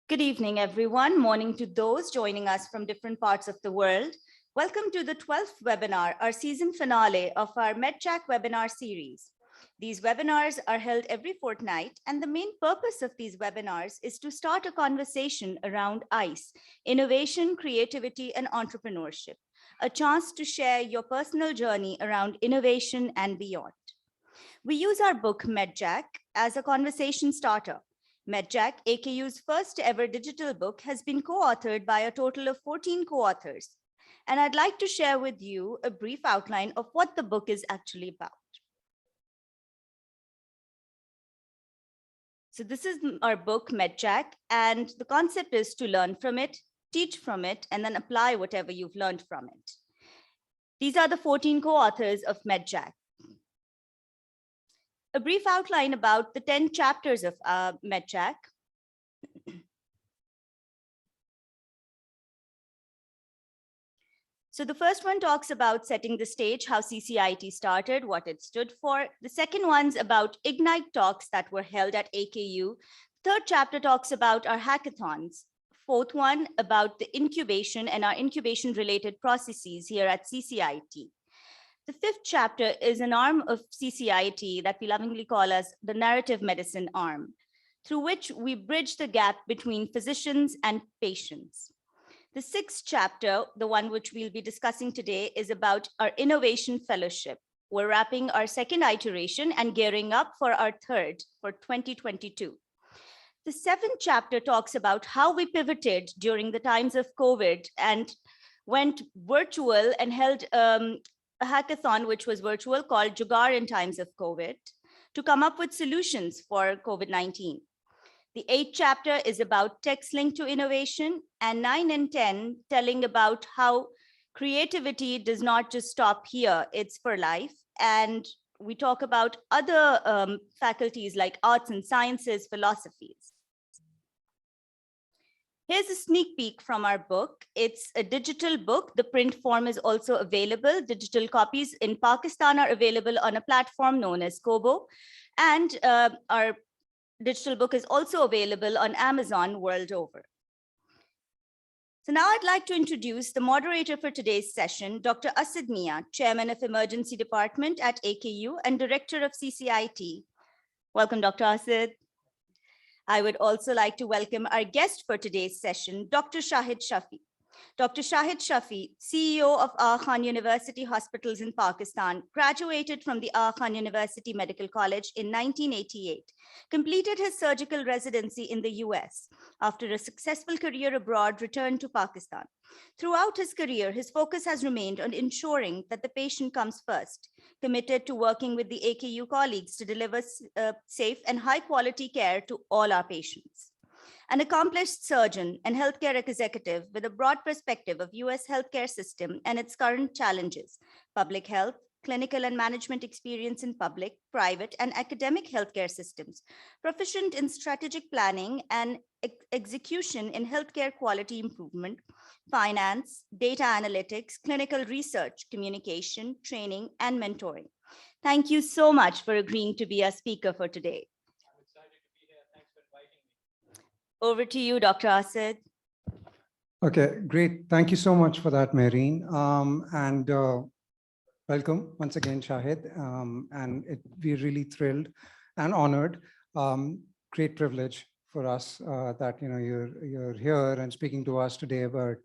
Good evening, everyone. Morning to those joining us from different parts of the world. Welcome to the 12th webinar, our season finale of our MEDJACK webinar series. These webinars are held every fortnight, and the main purpose of these webinars is to start a conversation around ICE, innovation, creativity, and entrepreneurship, a chance to share your personal journey around innovation and beyond. We use our book, MEDJACK, as a conversation starter. MEDJACK, AKU's first ever digital book, has been co-authored by a total of 14 co-authors. And I'd like to share with you a brief outline of what the book is actually about. So this is our book, MEDJACK, and the concept is to learn from it, teach from it, and then apply whatever you've learned from it. These are the 14 co-authors of MEDJACK. A brief outline about the 10 chapters of MEDJACK. So the first one talks about setting the stage, how CCIT started, what it stood for. The second one's about Ignite talks that were held at AKU. Third chapter talks about our hackathons. Fourth one about the incubation and our incubation related processes here at CCIT. The fifth chapter is an arm of CCIT that we lovingly call as the narrative medicine arm, through which we bridge the gap between physicians and patients. The sixth chapter, the one which we'll be discussing today, is about our innovation fellowship. We're wrapping our second iteration and gearing up for our third for 2022. The seventh chapter talks about how we pivoted during the times of COVID and went virtual and held a hackathon, which was virtual, called Jugaad in times of COVID, to come up with solutions for COVID-19. The eighth chapter is about text linked to innovation, and 9 and 10 telling about how creativity does not just stop here, it's for life. And we talk about other faculties like arts and sciences, philosophies. Here's a sneak peek from our book. It's a digital book. The print form is also available. Digital copies in Pakistan are available on a platform known as Kobo. And our digital book is also available on Amazon world over. So now I'd like to introduce the moderator for today's session, Dr. Asad Mia, Chairman of Emergency Department at AKU and Director of CCIT. Welcome, Dr. Asad. I would also like to welcome our guest for today's session, Dr. Shahid Shafi. Dr. Shahid Shafi, CEO of Aga Khan University Hospitals in Pakistan, graduated from the Aga Khan University Medical College in 1988, completed his surgical residency in the US. After a successful career abroad, returned to Pakistan. Throughout his career, his focus has remained on ensuring that the patient comes first, committed to working with the AKU colleagues to deliver safe and high quality care to all our patients. An accomplished surgeon and healthcare executive with a broad perspective of US healthcare system and its current challenges, public health, clinical and management experience in public, private, and academic healthcare systems, proficient in strategic planning and execution in healthcare quality improvement, finance, data analytics, clinical research, communication, training, and mentoring. Thank you so much for agreeing to be our speaker for today. I'm excited to be here. Thanks for inviting me. Over to you, Dr. Asad. Okay, great. Thank you so much for that, Maureen. Welcome once again, Shahid. We're really thrilled and honored. Great privilege for us that you're here and speaking to us today about.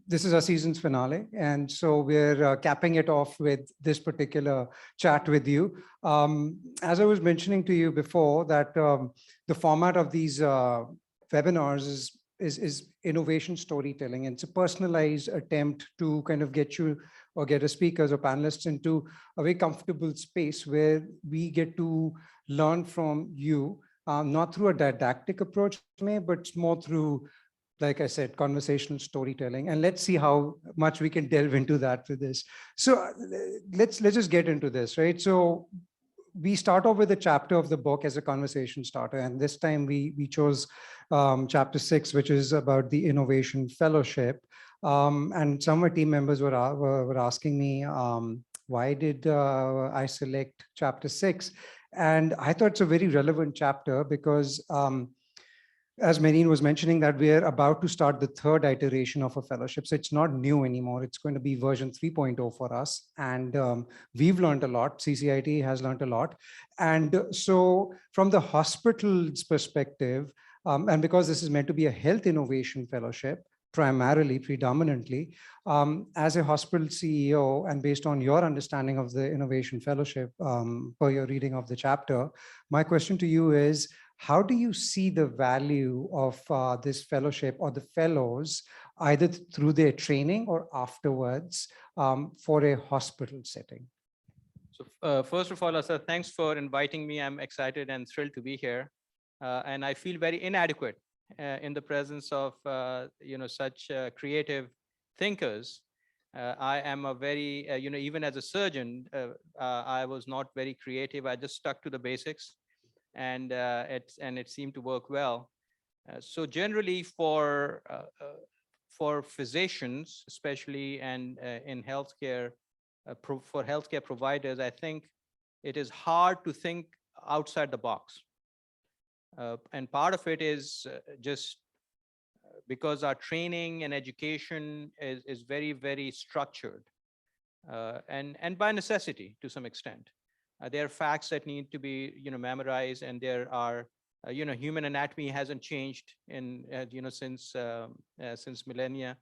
This is our season's finale, and so we're capping it off with this particular chat with you. As I was mentioning to you before, that the format of these webinars is innovation storytelling, and it's a personalized attempt to kind of get you or get a speakers or panelists into a very comfortable space where we get to learn from you, not through a didactic approach, but more through, like I said, conversational storytelling. And let's see how much we can delve into that with this. So let's just get into this, right? So we start off with a chapter of the book as a conversation starter. And this time we chose chapter 6, which is about the innovation fellowship. And some of our team members were asking me, why did I select chapter 6? And I thought it's a very relevant chapter because as Marine was mentioning, that we are about to start the third iteration of a fellowship. So it's not new anymore. It's going to be version 3.0 for us. And we've learned a lot. CCIT has learned a lot. And so from the hospital's perspective, and because this is meant to be a health innovation fellowship, primarily, predominantly, as a hospital CEO, and based on your understanding of the innovation fellowship, per your reading of the chapter, my question to you is, how do you see the value of this fellowship or the fellows, either through their training or afterwards, for a hospital setting? So first of all, Asad, thanks for inviting me. I'm excited and thrilled to be here. And I feel very inadequate in the presence of such creative thinkers. I am a very, even as a surgeon, I was not very creative. I just stuck to the basics. And it seemed to work well. So generally for physicians, especially, and in healthcare, for healthcare providers, I think it is hard to think outside the box. And part of it is just because our training and education is very, very structured, and by necessity to some extent. There are facts that need to be, memorized, and there are, human anatomy hasn't changed in, since millennia.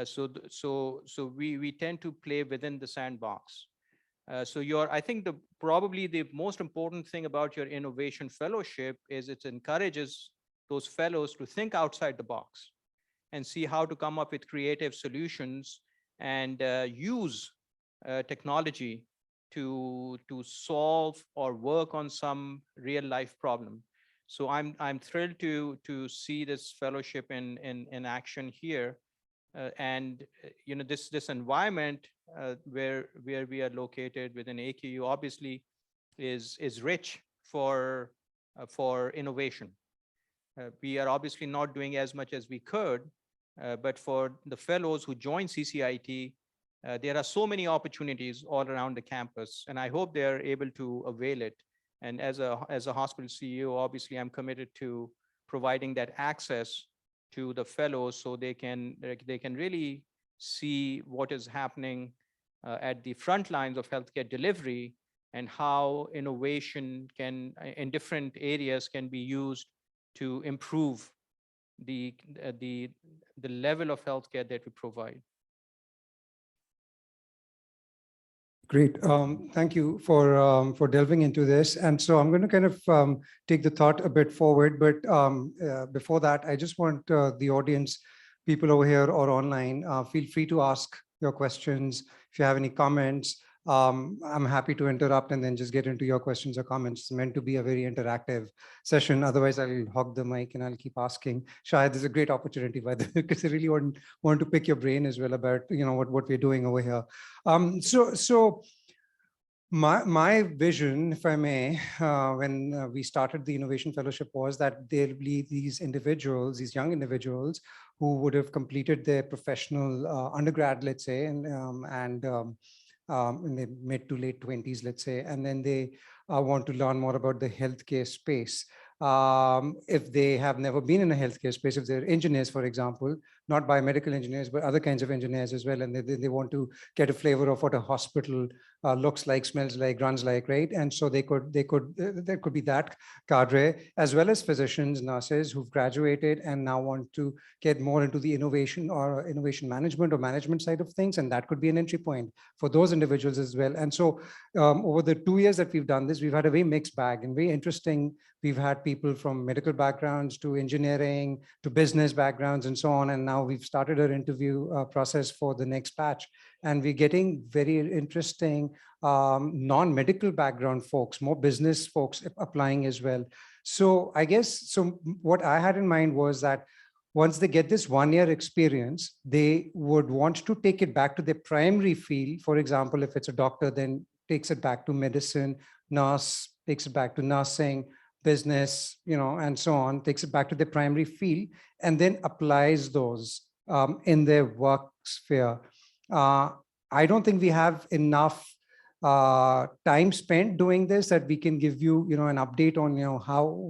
So we tend to play within the sandbox. I think probably the most important thing about your innovation fellowship is it encourages those fellows to think outside the box and see how to come up with creative solutions and use technology to solve or work on some real life problem. So I'm thrilled to see this fellowship in action here, and this environment where we are located within AQU obviously is rich for innovation. We are obviously not doing as much as we could, but for the fellows who join CCIT, there are so many opportunities all around the campus, and I hope they are able to avail it. And as a hospital CEO, obviously, I'm committed to providing that access to the fellows so they can really see what is happening at the front lines of healthcare delivery, and how innovation in different areas can be used to improve the level of healthcare that we provide. Great. Thank you for delving into this. And so I'm going to kind of take the thought a bit forward. But before that, I just want the audience, people over here or online, feel free to ask your questions. If you have any comments, I'm happy to interrupt and then just get into your questions or comments. It's meant to be a very interactive session. Otherwise, I'll hog the mic and I'll keep asking. Shahid, this is a great opportunity, by the way, because I really want to pick your brain as well about what we're doing over here. So my vision, if I may, when we started the Innovation Fellowship, was that there'll be these individuals, these young individuals, who would have completed their professional undergrad, let's say, and in the mid to late 20s, let's say, and then they want to learn more about the healthcare space. If they have never been in a healthcare space, if they're engineers, for example, not biomedical engineers, but other kinds of engineers as well, and they want to get a flavor of what a hospital looks like, smells like, runs like, right? And so there could be that cadre, as well as physicians, nurses who've graduated and now want to get more into the innovation or innovation management or management side of things, and that could be an entry point for those individuals as well. And so over the 2 years that we've done this, we've had a very mixed bag and very interesting. We've had people from medical backgrounds to engineering to business backgrounds and so on. And now we've started our interview process for the next batch. And we're getting very interesting non-medical background folks, more business folks applying as well. So I guess, what I had in mind was that once they get this 1 year experience, they would want to take it back to their primary field. For example, if it's a doctor, then takes it back to medicine, nurse takes it back to nursing, business, and so on, takes it back to their primary field, and then applies those in their work sphere. I don't think we have enough time spent doing this that we can give you, an update on,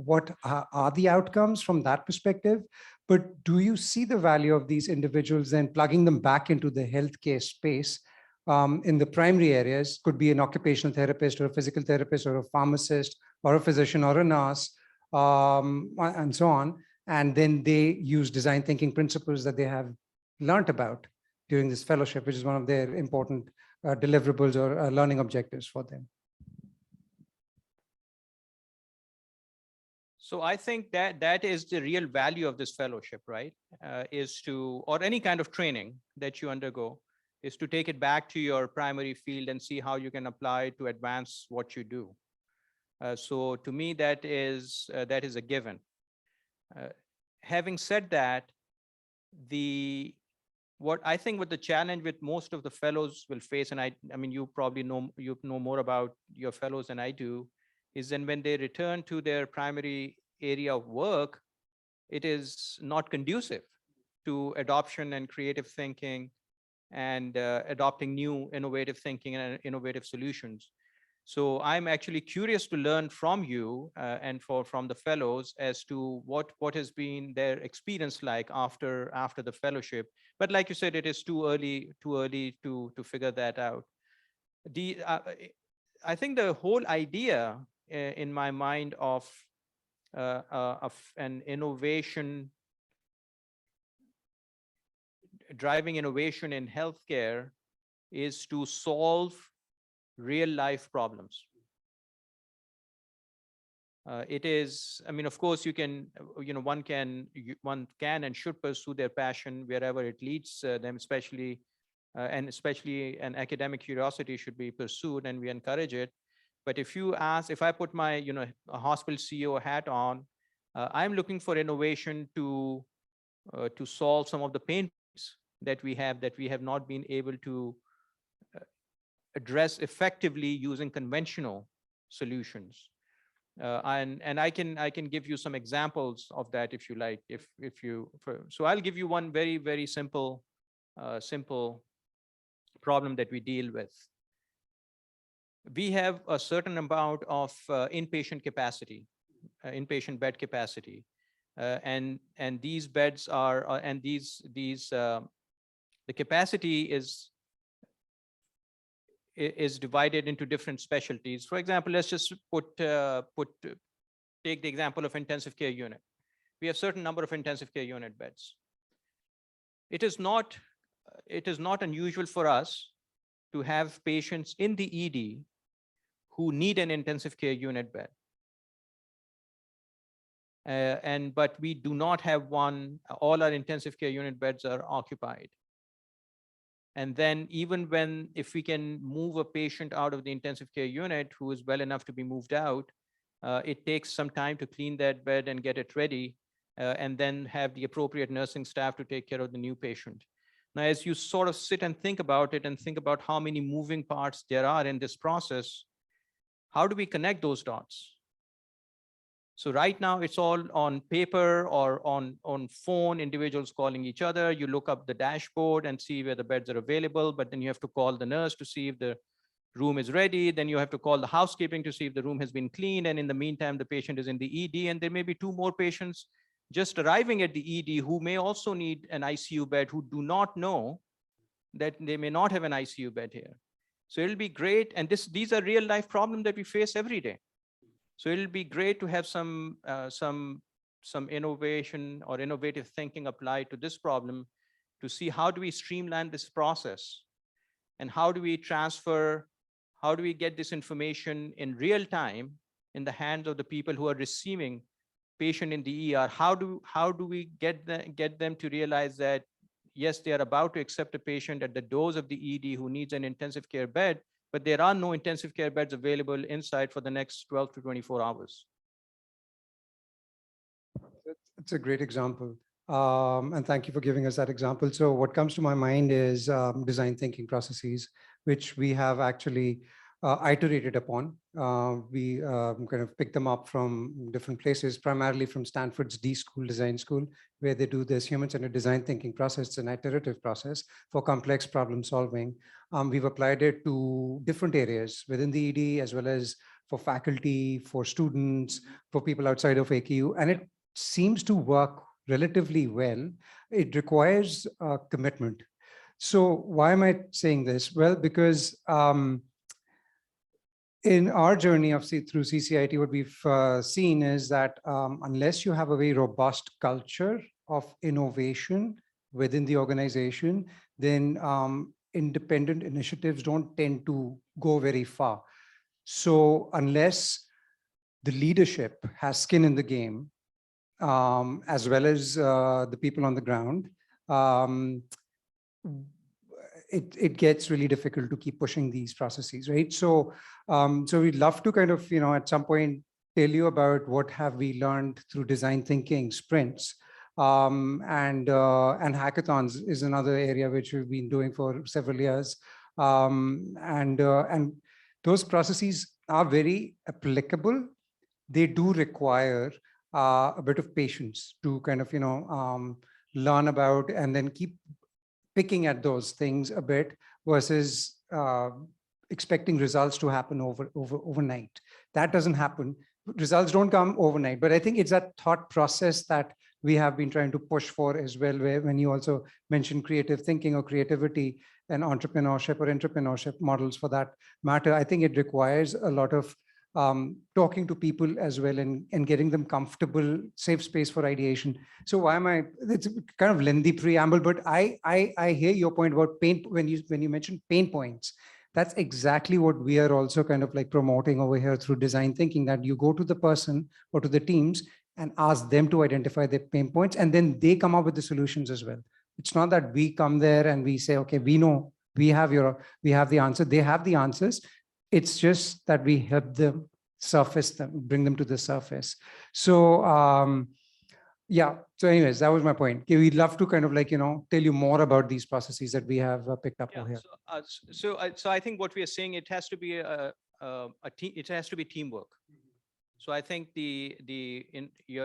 what are the outcomes from that perspective. But do you see the value of these individuals then plugging them back into the healthcare space in the primary areas? Could be an occupational therapist or a physical therapist or a pharmacist or a physician or a nurse, and so on. And then they use design thinking principles that they have learnt about during this fellowship, which is one of their important deliverables or learning objectives for them. So I think that is the real value of this fellowship, right? Is to, or any kind of training that you undergo, is to take it back to your primary field and see how you can apply it to advance what you do. So to me, that is a given. Having said that, what the challenge with most of the fellows will face, and I mean, you probably know more about your fellows than I do, is then when they return to their primary area of work, it is not conducive to adoption and creative thinking and adopting new innovative thinking and innovative solutions. So I'm actually curious to learn from you and from the fellows as to what has been their experience like after the fellowship. But like you said, it is too early to figure that out. I think the whole idea in my mind of an innovation, driving innovation in healthcare, is to solve real life problems. It is, I mean, of course, you can, one can and should pursue their passion wherever it leads them, especially an academic curiosity should be pursued, and we encourage it. But if I put my, a hospital CEO hat on, I'm looking for innovation to solve some of the pain points that we have not been able to address effectively using conventional solutions. And I can give you some examples of that if you like. So I'll give you one very, very simple problem that we deal with. We have a certain amount of inpatient capacity, inpatient bed capacity, and these beds are the capacity is divided into different specialties. For example, let's just take the example of intensive care unit. We have certain number of intensive care unit beds. It is not unusual for us to have patients in the ED who need an intensive care unit bed. But we do not have one. All our intensive care unit beds are occupied. And then even if we can move a patient out of the intensive care unit who is well enough to be moved out, it takes some time to clean that bed and get it ready, and then have the appropriate nursing staff to take care of the new patient. Now, as you sort of sit and think about it and think about how many moving parts there are in this process, how do we connect those dots? So right now it's all on paper or on phone, individuals calling each other. You look up the dashboard and see where the beds are available, but then you have to call the nurse to see if the room is ready. Then you have to call the housekeeping to see if the room has been cleaned. And in the meantime, the patient is in the ED, and there may be 2 more patients just arriving at the ED who may also need an ICU bed, who do not know that they may not have an ICU bed here. So it'll be great. And these are real life problems that we face every day. So it'll be great to have some innovation or innovative thinking applied to this problem to see how do we streamline this process, and how do we get this information in real time in the hands of the people who are receiving patient in the ER. How do we get them to realize that, yes, they are about to accept a patient at the doors of the ED who needs an intensive care bed, but there are no intensive care beds available inside for the next 12 to 24 hours. It's a great example. And thank you for giving us that example. So what comes to my mind is design thinking processes, which we have actually iterated upon. We kind of picked them up from different places, primarily from Stanford's D School Design School, where they do this human-centered design thinking process. It's an iterative process for complex problem solving. We've applied it to different areas within the ED, as well as for faculty, for students, for people outside of AKU, and it seems to work relatively well. It requires commitment. So why am I saying this? Well, because in our journey of through CCIT, what we've seen is that unless you have a very robust culture of innovation within the organization, then independent initiatives don't tend to go very far. So unless the leadership has skin in the game, as well as the people on the ground, it gets really difficult to keep pushing these processes, right? So, so we'd love to kind of, at some point tell you about what have we learned through design thinking sprints, and hackathons is another area which we've been doing for several years, and those processes are very applicable. They do require a bit of patience to kind of learn about and then keep picking at those things a bit versus expecting results to happen overnight. That doesn't happen. Results don't come overnight, but I think it's that thought process that we have been trying to push for as well, where when you also mention creative thinking or creativity and entrepreneurship models for that matter, I think it requires a lot of talking to people as well and getting them comfortable, safe space for ideation. So why am I, it's kind of lengthy preamble, but I hear your point about pain when you mentioned pain points. That's exactly what we are also kind of like promoting over here through design thinking, that you go to the person or to the teams and ask them to identify their pain points, and then they come up with the solutions as well. It's not that we come there and we say, okay, we know, we have the answer, they have the answers. It's just that we help them surface them, bring them to the surface. So yeah, so anyways, that was my point. Okay, we'd love to kind of like, tell you more about these processes that we have picked up over here. So I think what we are saying, it has to be a team, it has to be teamwork. So I think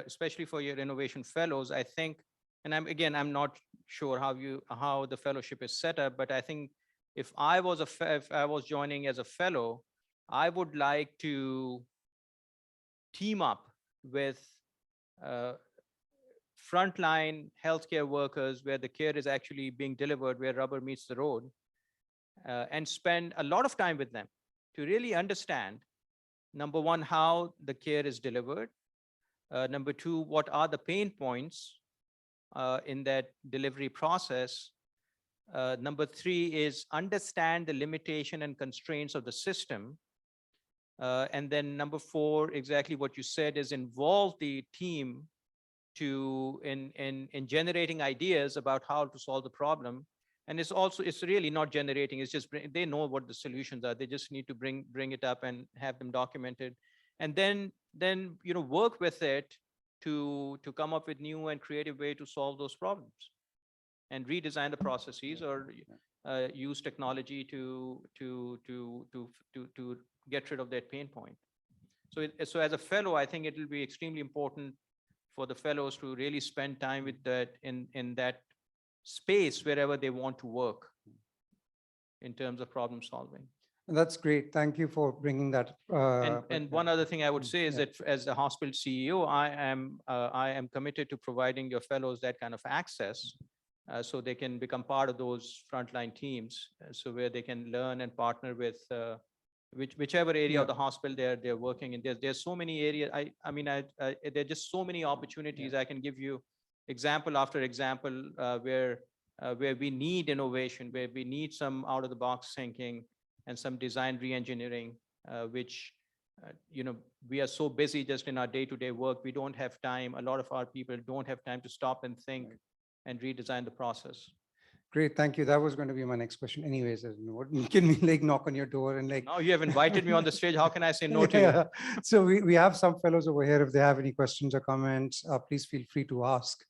especially for your innovation fellows, I think, and I'm not sure how the fellowship is set up, but I think if I was joining as a fellow, I would like to team up with frontline healthcare workers where the care is actually being delivered, where rubber meets the road, and spend a lot of time with them to really understand, number one, how the care is delivered. Number two, what are the pain points in that delivery process? Number three is understand the limitation and constraints of the system. And then number four, exactly what you said, is involve the team in generating ideas about how to solve the problem. And it's really not generating, it's just, they know what the solutions are. They just need to bring it up and have them documented. And then work with it to come up with new and creative way to solve those problems and redesign the processes, or use technology to get rid of that pain point. So as a fellow, I think it will be extremely important for the fellows to really spend time with that in that space wherever they want to work in terms of problem solving. That's great. Thank you for bringing that. And one other thing I would say is that as the hospital CEO, I am committed to providing your fellows that kind of access, so they can become part of those frontline teams, so where they can learn and partner with whichever area of the hospital they're working in. There's so many areas. I mean, there are just so many opportunities. I can give you example after example where we need innovation, where we need some out of the box thinking and some design re-engineering, which we are so busy just in our day-to-day work, we don't have time. A lot of our people don't have time to stop and think and redesign the process. Great, thank you. That was going to be my next question. Anyways, can we like knock on your door and like? Now you have invited me on the stage. How can I say no to you? So we have some fellows over here. If they have any questions or comments, please feel free to ask,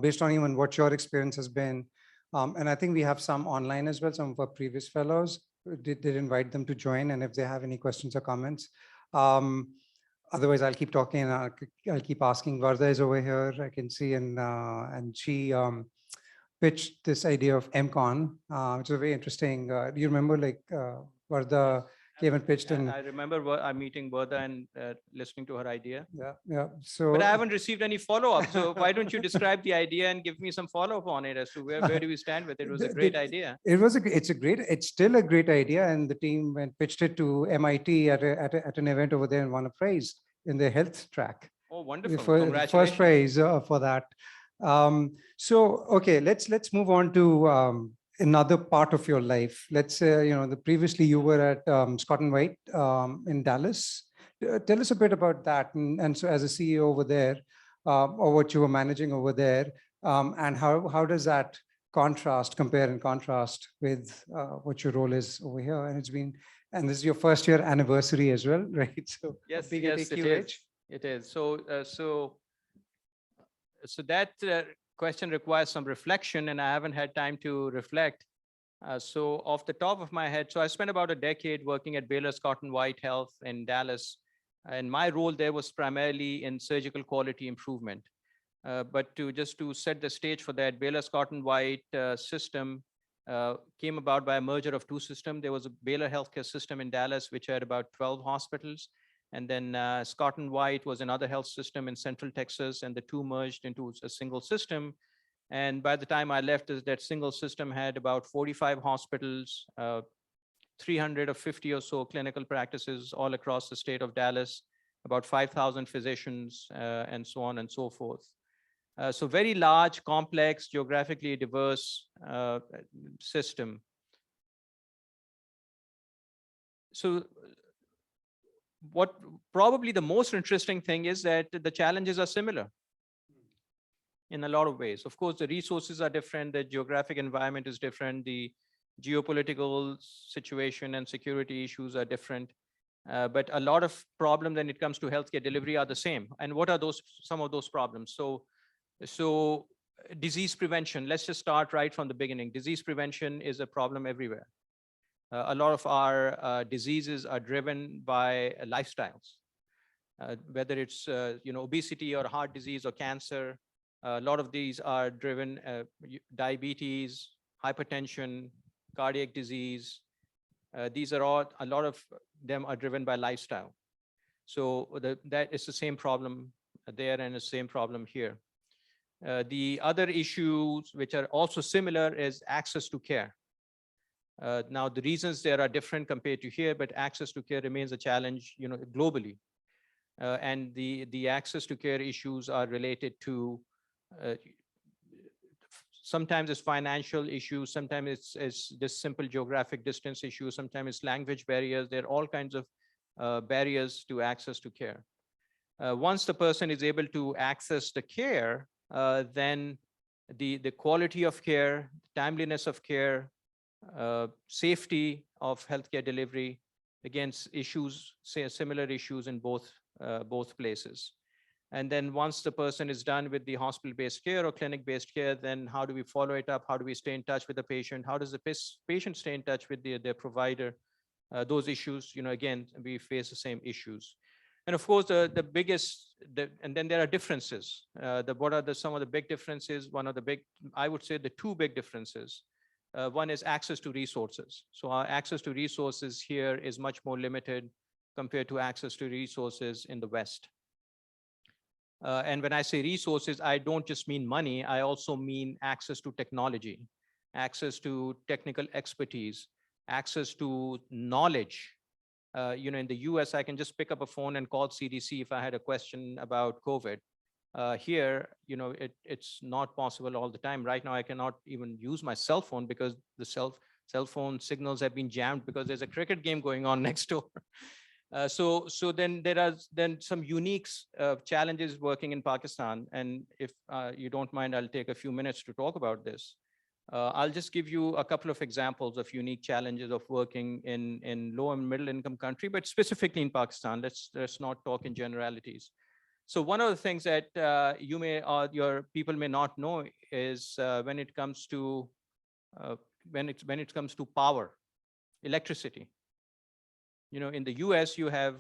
based on even what your experience has been. And I think we have some online as well, some of our previous fellows. did invite them to join, and if they have any questions or comments. Um, Otherwise, I'll keep talking and I'll keep asking. Varda is over here, I can see, and she pitched this idea of MCon, which is very interesting. Do you remember, like, Varda came and pitched in? I remember I'm meeting Verda and listening to her idea. Yeah, yeah. So, but I haven't received any follow-up. So why don't you describe the idea and give me some follow-up on it as to where do we stand with it? It was a great idea. It's still a great idea, and the team went pitched it to MIT at an event over there and won a prize in the health track. Oh, wonderful! The first prize for that. So, okay, let's move on to another part of your life. Let's say, previously you were at Scott and White in Dallas. Tell us a bit about that, and so as a CEO over there, or what you were managing over there, and how does that compare and contrast with what your role is over here? And this is your first year anniversary as well, right? So yes, being yes, at it AQH. is. It is. So that question requires some reflection, and I haven't had time to reflect. So off the top of my head, so I spent about a decade working at Baylor Scott and White Health in Dallas, and my role there was primarily in surgical quality improvement. But to set the stage for that, Baylor Scott and White system came about by a merger of two systems. There was a Baylor healthcare system in Dallas, which had about 12 hospitals. And then Scott and White was another health system in Central Texas, and the two merged into a single system. And by the time I left, that single system had about 45 hospitals, 350 or so clinical practices all across the state of Dallas, about 5,000 physicians, and so on and so forth. So very large, complex, geographically diverse system. So what probably the most interesting thing is that the challenges are similar in a lot of ways. Of course, the resources are different, the geographic environment is different, the geopolitical situation and security issues are different. But a lot of problems when it comes to healthcare delivery are the same. And what are some of those problems? So disease prevention, let's just start right from the beginning. Disease prevention is a problem everywhere. A lot of our diseases are driven by lifestyles, whether it's obesity or heart disease or cancer. A lot of these are driven diabetes, hypertension, cardiac disease. These are all, a lot of them are driven by lifestyle. So that is the same problem there and the same problem here. The other issues which are also similar is access to care. Now, the reasons there are different compared to here, but access to care remains a challenge, globally. And the access to care issues are related to sometimes it's financial issues, sometimes it's just simple geographic distance issues, sometimes it's language barriers. There are all kinds of barriers to access to care. Once the person is able to access the care, then the quality of care, timeliness of care, safety of healthcare delivery, against issues, similar issues in both places. And then once the person is done with the hospital-based care or clinic-based care, then how do we follow it up? How do we stay in touch with the patient? How does the patient stay in touch with their provider? Those issues, again, we face the same issues. And of course, the biggest, and then there are differences. What are some of the big differences? I would say the two big differences. One is access to resources. So our access to resources here is much more limited compared to access to resources in the West. And when I say resources, I don't just mean money, I also mean access to technology, access to technical expertise, access to knowledge. In the US, I can just pick up a phone and call CDC if I had a question about COVID. Here, it's not possible all the time. Right now, I cannot even use my cell phone because the cell phone signals have been jammed because there's a cricket game going on next door. So then there are some unique challenges working in Pakistan. And if you don't mind, I'll take a few minutes to talk about this. I'll just give you a couple of examples of unique challenges of working in low and middle income country, but specifically in Pakistan. Let's not talk in generalities. So one of the things that you may or your people may not know is when it comes to power. electricity. In the US, you have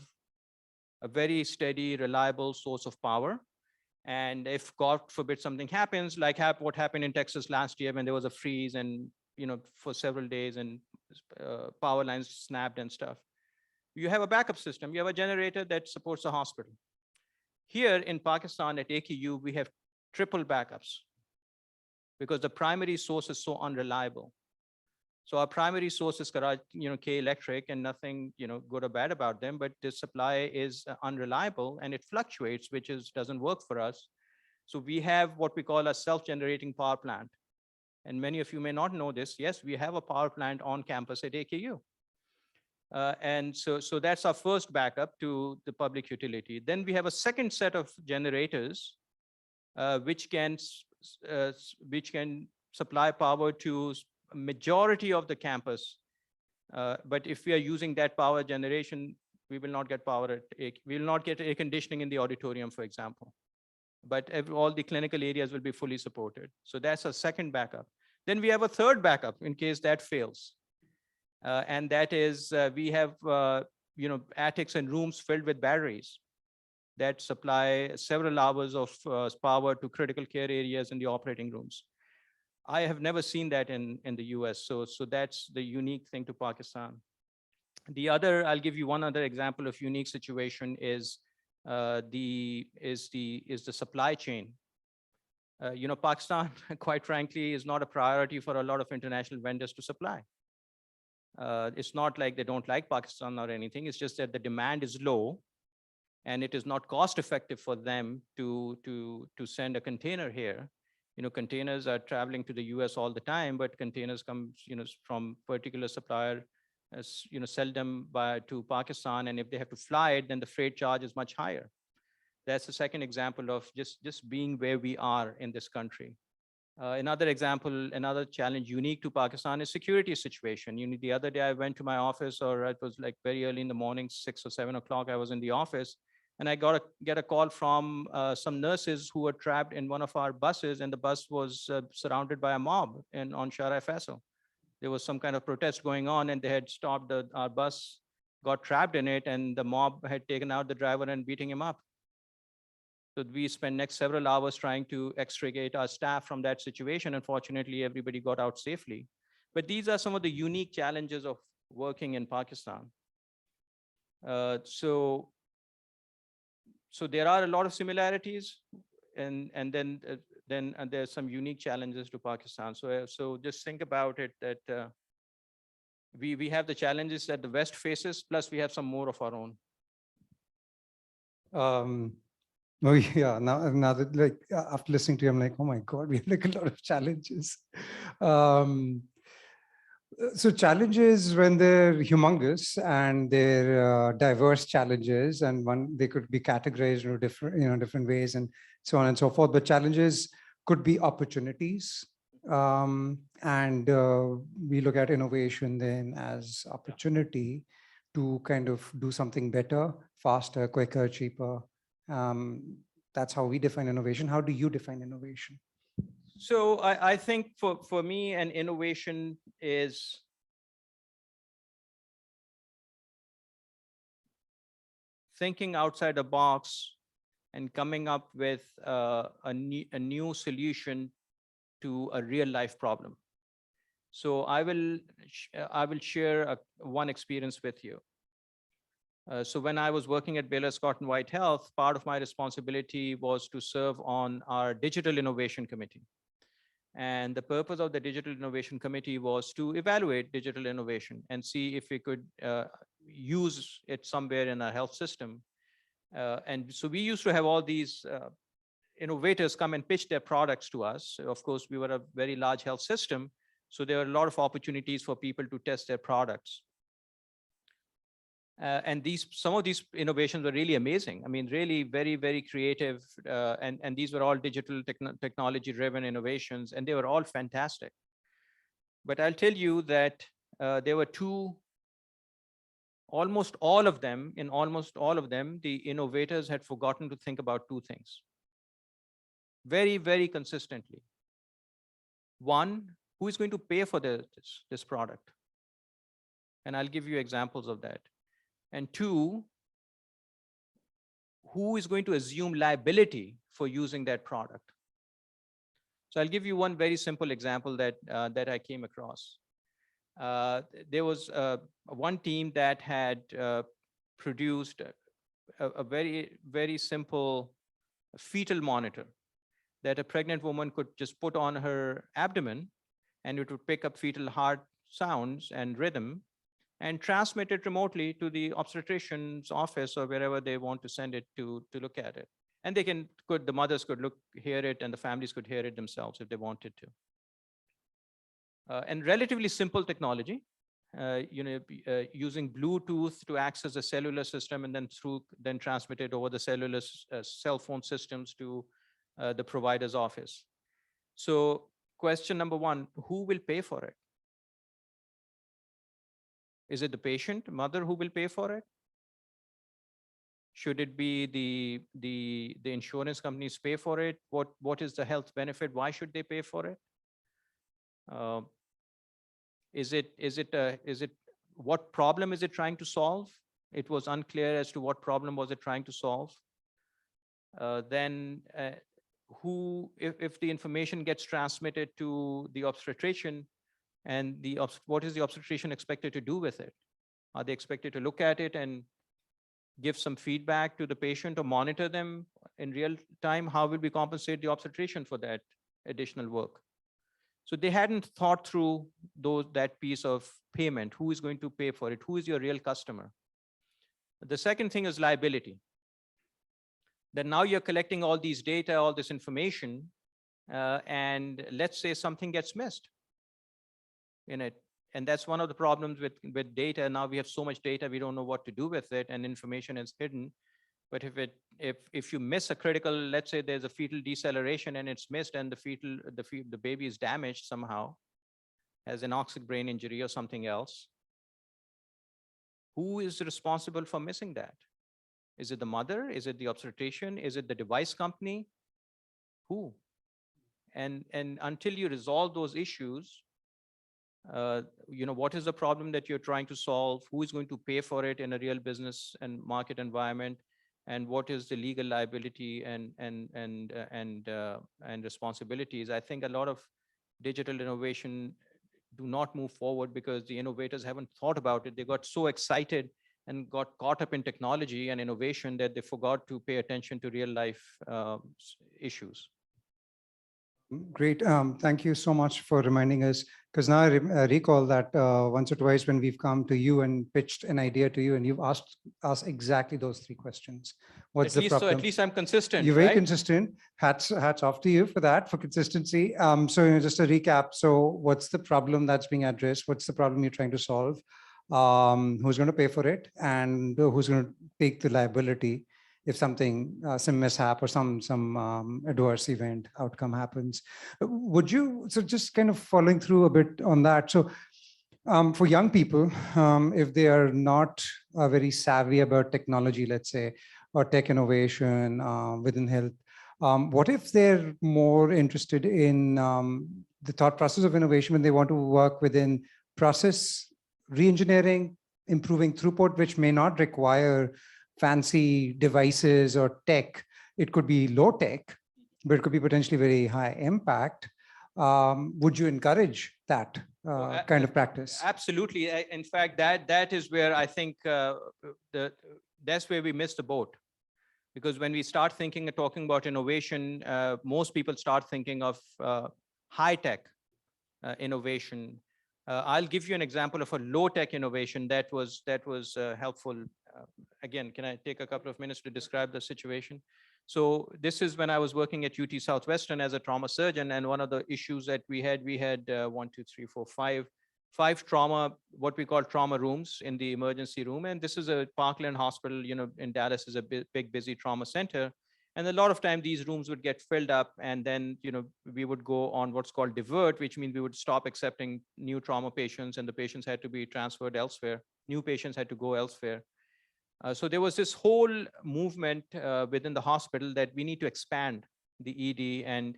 a very steady, reliable source of power. And if God forbid something happens, like what happened in Texas last year when there was a freeze and, for several days and power lines snapped and stuff, you have a backup system. You have a generator that supports the hospital. Here in Pakistan at AKU, we have triple backups because the primary source is so unreliable. So our primary source is K Electric, and nothing good or bad about them, but the supply is unreliable and it fluctuates, which doesn't work for us. So we have what we call a self-generating power plant. And many of you may not know this. Yes, we have a power plant on campus at AKU. And so that's our first backup to the public utility. Then we have a second set of generators, which can supply power to a majority of the campus. But if we are using that power generation, we will not get we will not get air conditioning in the auditorium, for example. But all the clinical areas will be fully supported. So that's a second backup. Then we have a third backup in case that fails. And that is we have attics and rooms filled with batteries that supply several hours of power to critical care areas in the operating rooms. I have never seen that in the US. So that's the unique thing to Pakistan. I'll give you one other example of unique situation is the supply chain. Pakistan, quite frankly, is not a priority for a lot of international vendors to supply. It's not like they don't like Pakistan or anything. It's just that the demand is low, and it is not cost effective for them to send a container here. Containers are traveling to the US all the time, but containers come, from particular supplier, sell them to Pakistan. And if they have to fly it, then the freight charge is much higher. That's the second example of just being where we are in this country. Another example, another challenge unique to Pakistan is security situation. The other day I went to my office, or it was like very early in the morning, 6 or 7 o'clock, I was in the office. And I get a call from some nurses who were trapped in one of our buses, and the bus was surrounded by a mob on Shara Faisal. There was some kind of protest going on, and they had stopped our bus, got trapped in it, and the mob had taken out the driver and beating him up. So we spent next several hours trying to extricate our staff from that situation. Unfortunately, everybody got out safely. But these are some of the unique challenges of working in Pakistan. So there are a lot of similarities, and then there's some unique challenges to Pakistan. So just think about it that we have the challenges that the West faces, plus we have some more of our own. Oh yeah, now that, like, after listening to you, I'm like, oh my God, we have like a lot of challenges. So challenges, when they're humongous and they're diverse challenges, and they could be categorized in different ways and so on and so forth. But challenges could be opportunities, and we look at innovation then as opportunity to kind of do something better, faster, quicker, cheaper. That's how we define innovation. How do you define innovation? So I think for me, an innovation is thinking outside the box and coming up with a new solution to a real life problem. So I will share one experience with you. So when I was working at Baylor Scott and White Health, part of my responsibility was to serve on our Digital Innovation Committee. And the purpose of the Digital Innovation Committee was to evaluate digital innovation and see if we could use it somewhere in our health system. And so we used to have all these innovators come and pitch their products to us. Of course, we were a very large health system, so there were a lot of opportunities for people to test their products. And some of these innovations were really amazing. I mean, really very, very creative. And these were all digital technology-driven innovations, and they were all fantastic. But I'll tell you that there were almost all of them, the innovators had forgotten to think about two things very, very consistently. One, who is going to pay for this product? And I'll give you examples of that. And two, who is going to assume liability for using that product? So I'll give you one very simple example that I came across. There was one team that had produced a very, very simple fetal monitor that a pregnant woman could just put on her abdomen, and it would pick up fetal heart sounds and rhythm and transmit it remotely to the obstetrician's office or wherever they want to send it to look at it. And they the mothers could hear it, and the families could hear it themselves if they wanted to. And relatively simple technology, using Bluetooth to access a cellular system and then transmit it over the cellular cell phone systems to the provider's office. So question number one, who will pay for it? Is it the patient, mother, who will pay for it? Should it be the insurance companies pay for it? What is the health benefit? Why should they pay for it? What problem is it trying to solve? It was unclear as to what problem was it trying to solve. Then if the information gets transmitted to the obstetrician, and what is the obstetrician expected to do with it? Are they expected to look at it and give some feedback to the patient or monitor them in real time? How will we compensate the obstetrician for that additional work? So they hadn't thought through that piece of payment. Who is going to pay for it? Who is your real customer? The second thing is liability. That now you're collecting all these data, all this information, and let's say something gets missed in it. And that's one of the problems with data. Now we have so much data, we don't know what to do with it, and information is hidden. But if you miss a critical, let's say there's a fetal deceleration and it's missed, and the baby is damaged somehow, has an anoxic brain injury or something else, who is responsible for missing that? Is it the mother? Is it the obstetrician? Is it the device company? Who? And until you resolve those issues, what is the problem that you're trying to solve? Who is going to pay for it in a real business and market environment? And what is the legal liability and responsibilities? I think a lot of digital innovation do not move forward because the innovators haven't thought about it. They got so excited and got caught up in technology and innovation that they forgot to pay attention to real life issues. Great. Thank you so much for reminding us, because now I recall that once or twice when we've come to you and pitched an idea to you, and you've asked us exactly those three questions. What's the problem? So at least I'm consistent. You're very right? consistent. Hats off to you for that, for consistency. So just a recap. So what's the problem that's being addressed? What's the problem you're trying to solve? Who's going to pay for it? And who's going to take the liability if something, some mishap or some adverse event outcome happens? So just kind of following through a bit on that. So for young people, if they are not very savvy about technology, let's say, or tech innovation within health, what if they're more interested in the thought process of innovation when they want to work within process re-engineering, improving throughput, which may not require fancy devices or tech? It could be low tech, but it could be potentially very high impact. Would you encourage that kind of practice? Absolutely. In fact, that is where I think that's where we missed the boat. Because when we start thinking and talking about innovation, most people start thinking of high-tech innovation. I'll give you an example of a low-tech innovation that was helpful. Again, can I take a couple of minutes to describe the situation? So this is when I was working at UT Southwestern as a trauma surgeon, and one of the issues that we had 5 trauma, what we call trauma rooms in the emergency room. And this is a Parkland Hospital, in Dallas is a big, busy trauma center. And a lot of time these rooms would get filled up, and then, we would go on what's called divert, which means we would stop accepting new trauma patients, and the patients had to be transferred elsewhere. New patients had to go elsewhere. So there was this whole movement within the hospital that we need to expand the ED and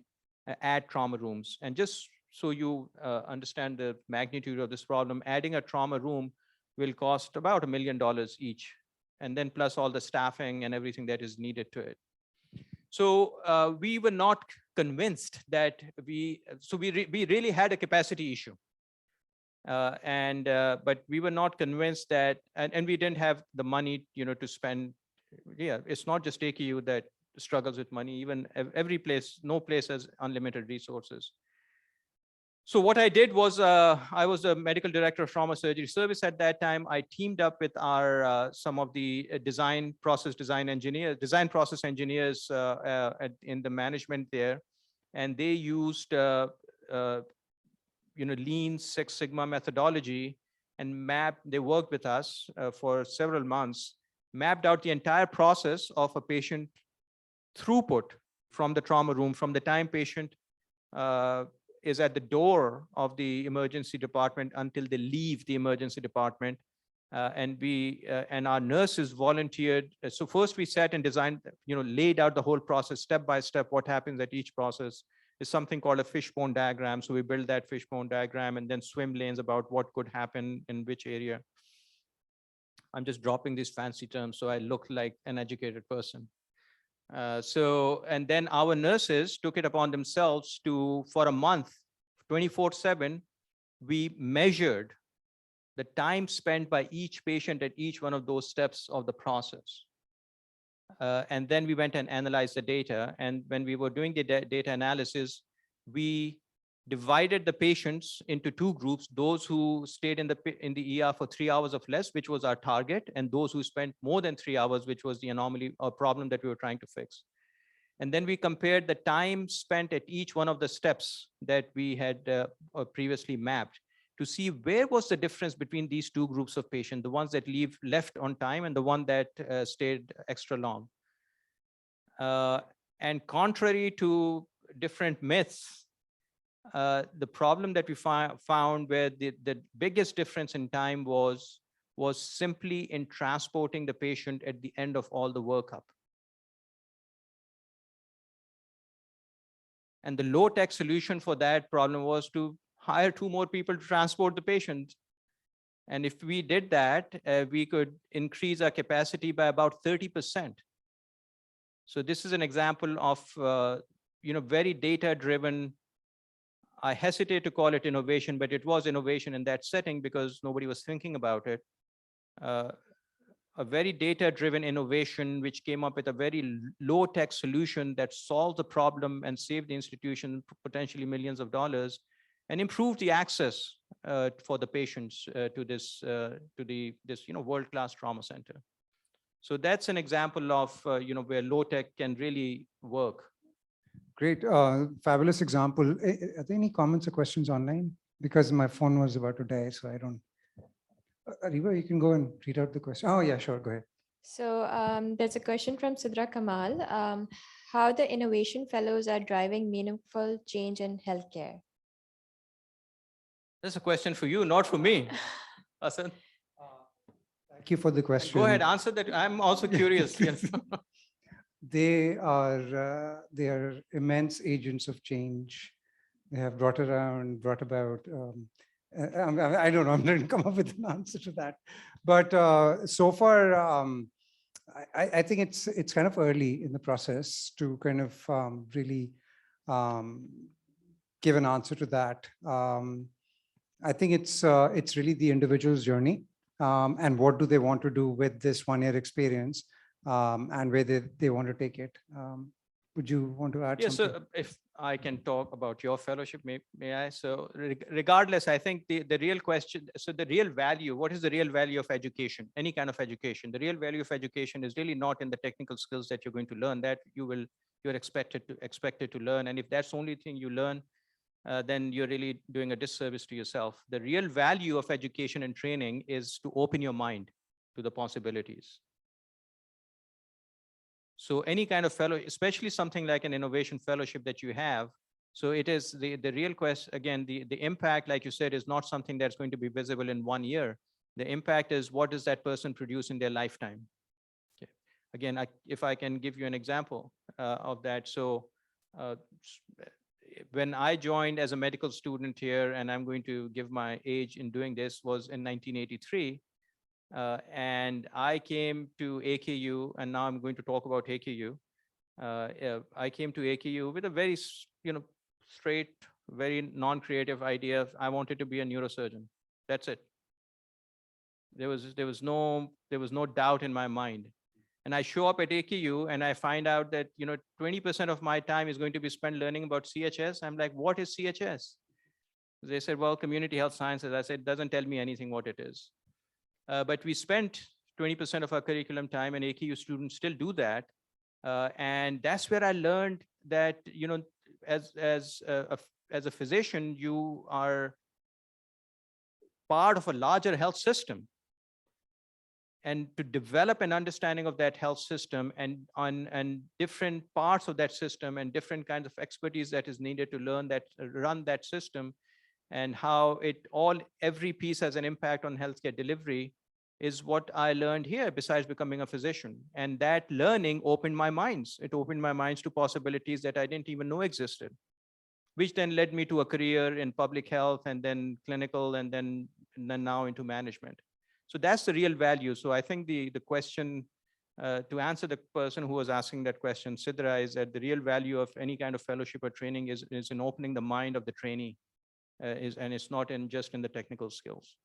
add trauma rooms. And just so you understand the magnitude of this problem, adding a trauma room will cost about $1 million each, and then plus all the staffing and everything that is needed to it. So we were not convinced that we really had a capacity issue. But we were not convinced that, and we didn't have the money, to spend. Yeah, it's not just AKU that struggles with money. Even every place, no place has unlimited resources. So what I did was, I was the medical director of trauma surgery service at that time. I teamed up with our some of the design process engineers in the management there, and they used Lean Six Sigma methodology and they worked with us for several months, mapped out the entire process of a patient throughput from the trauma room, from the time patient is at the door of the emergency department until they leave the emergency department. And our nurses volunteered. So first we sat and designed, laid out the whole process step by step, what happens at each process. Is something called a fishbone diagram. So we build that fishbone diagram and then swim lanes about what could happen in which area. I'm just dropping these fancy terms so I look like an educated person. And then our nurses took it upon themselves to, for a month, 24/7, we measured the time spent by each patient at each one of those steps of the process. And then we went and analyzed the data. And when we were doing the data analysis, we divided the patients into two groups: those who stayed in the ER for 3 hours or less, which was our target, and those who spent more than 3 hours, which was the anomaly or problem that we were trying to fix. And then we compared the time spent at each one of the steps that we had previously mapped to see where was the difference between these two groups of patients, the ones that left on time and the one that stayed extra long. And contrary to different myths, the problem that we found where the biggest difference in time was simply in transporting the patient at the end of all the workup. And the low-tech solution for that problem was to hire 2 more people to transport the patient. And if we did that, we could increase our capacity by about 30%. So this is an example of very data-driven. I hesitate to call it innovation, but it was innovation in that setting because nobody was thinking about it. A very data-driven innovation which came up with a very low-tech solution that solved the problem and saved the institution potentially millions of dollars, and improved the access for the patients to this world-class trauma center. So that's an example of where low-tech can really work. Great, fabulous example. Are there any comments or questions online? Because my phone was about to die, so I don't. Ariba, you can go and read out the question. Oh yeah, sure, go ahead. So there's a question from Sidra Kamal. How the innovation fellows are driving meaningful change in healthcare? That's a question for you, not for me. Hasan. Thank you for the question. Go ahead, answer that. I'm also curious. Yes. They are immense agents of change. They have brought about. I don't know. I'm trying to come up with an answer to that. But so far, I think it's kind of early in the process to kind of really give an answer to that. I think it's really the individual's journey and what do they want to do with this 1-year experience and where they want to take it. Would you want to add something? So if I can talk about your fellowship, may I? So regardless, I think the real question, so the real value, what is the real value of education, any kind of education? The real value of education is really not in the technical skills that you're going to learn, that you're expected to learn. And if that's the only thing you learn, then you're really doing a disservice to yourself. The real value of education and training is to open your mind to the possibilities. So any kind of fellow, especially something like an innovation fellowship that you have, so it is the real question, again, the impact, like you said, is not something that's going to be visible in 1 year. The impact is what does that person produce in their lifetime? Okay. Again, if I can give you an example of that. So when I joined as a medical student here, and I'm going to give my age in doing this, was in 1983, And I came to AKU, and now I'm going to talk about AKU. I came to AKU with a very, straight, very non-creative idea. I wanted to be a neurosurgeon. That's it. There was no doubt in my mind. And I show up at AKU and I find out that 20% of my time is going to be spent learning about CHS. I'm like, what is CHS? They said, well, community health sciences. I said, doesn't tell me anything what it is. But we spent 20% of our curriculum time, and AKU students still do that. And that's where I learned that, as a physician, you are part of a larger health system. And to develop an understanding of that health system and different parts of that system and different kinds of expertise that is needed to run that system, and how every piece has an impact on healthcare delivery, is what I learned here besides becoming a physician. And that learning opened my minds. It opened my minds to possibilities that I didn't even know existed, which then led me to a career in public health and then clinical and then now into management. So that's the real value. So I think the question, to answer the person who was asking that question, Sidra, is that the real value of any kind of fellowship or training is in opening the mind of the trainee, and it's not just in the technical skills.